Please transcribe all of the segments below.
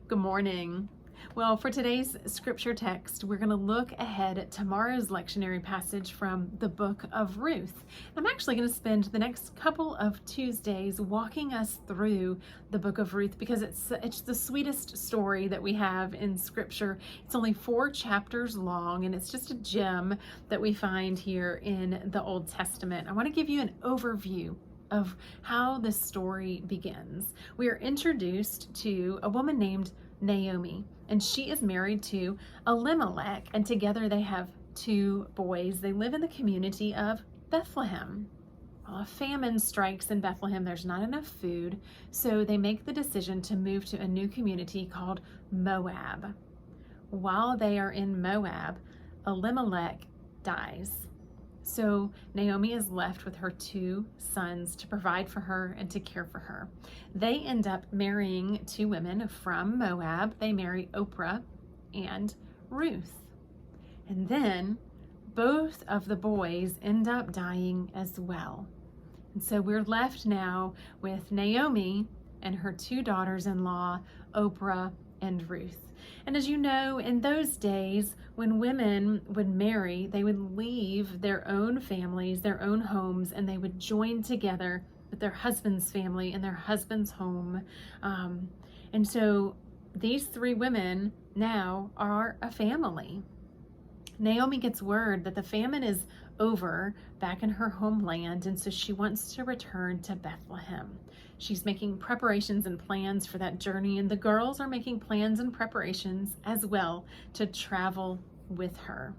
Good morning. Well, for today's scripture text, we're going to look ahead at tomorrow's lectionary passage from the book of Ruth. I'm actually going to spend the next couple of Tuesdays walking us through the book of Ruth because it's the sweetest story that we have in scripture. It's only 4 chapters long, and it's just a gem that we find here in the Old Testament. I want to give you an overview of how this story begins. We are introduced to a woman named Naomi, and she is married to Elimelech, and together they have 2 boys. They live in the community of Bethlehem. Well, a famine strikes in Bethlehem. There's not enough food, so they make the decision to move to a new community called Moab. While they are in Moab, Elimelech dies. So Naomi is left with her 2 sons to provide for her and to care for her. They end up marrying 2 women from Moab. They marry Oprah and Ruth. And then both of the boys end up dying as well. And so we're left now with Naomi and her 2 daughters-in-law, Oprah and Ruth. And as you know, in those days, when women would marry, they would leave their own families, their own homes, and they would join together with their husband's family and their husband's home. And so these 3 women now are a family. Naomi gets word that the famine is over back in her homeland, and so she wants to return to Bethlehem. She's making preparations and plans for that journey, and the girls are making plans and preparations as well to travel with her.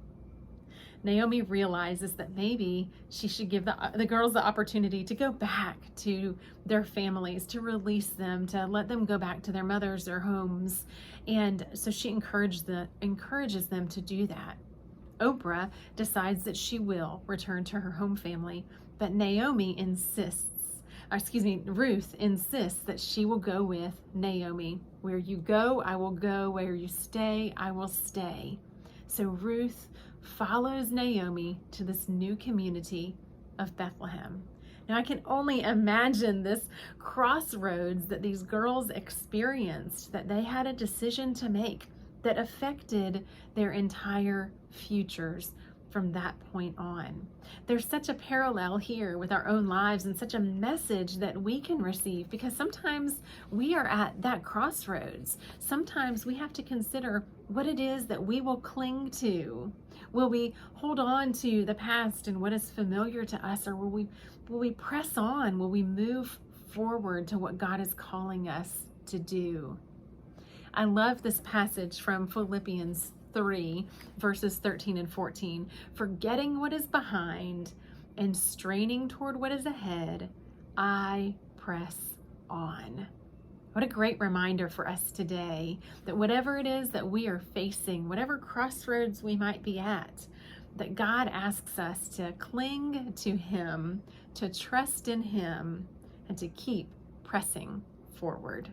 Naomi realizes that maybe she should give the girls the opportunity to go back to their families, to release them, to let them go back to their mothers, their homes. And so she encourages them to do that. Oprah decides that she will return to her home family, but Ruth insists that she will go with Naomi. Where you go, I will go. Where you stay, I will stay. So Ruth follows Naomi to this new community of Bethlehem. Now I can only imagine this crossroads that these girls experienced, that they had a decision to make that affected their entire futures from that point on. There's such a parallel here with our own lives and such a message that we can receive, because sometimes we are at that crossroads. Sometimes we have to consider what it is that we will cling to. Will we hold on to the past and what is familiar to us, or will we press on? Will we move forward to what God is calling us to do? I love this passage from Philippians 3, verses 13 and 14. Forgetting what is behind and straining toward what is ahead, I press on. What a great reminder for us today that whatever it is that we are facing, whatever crossroads we might be at, that God asks us to cling to Him, to trust in Him, and to keep pressing forward.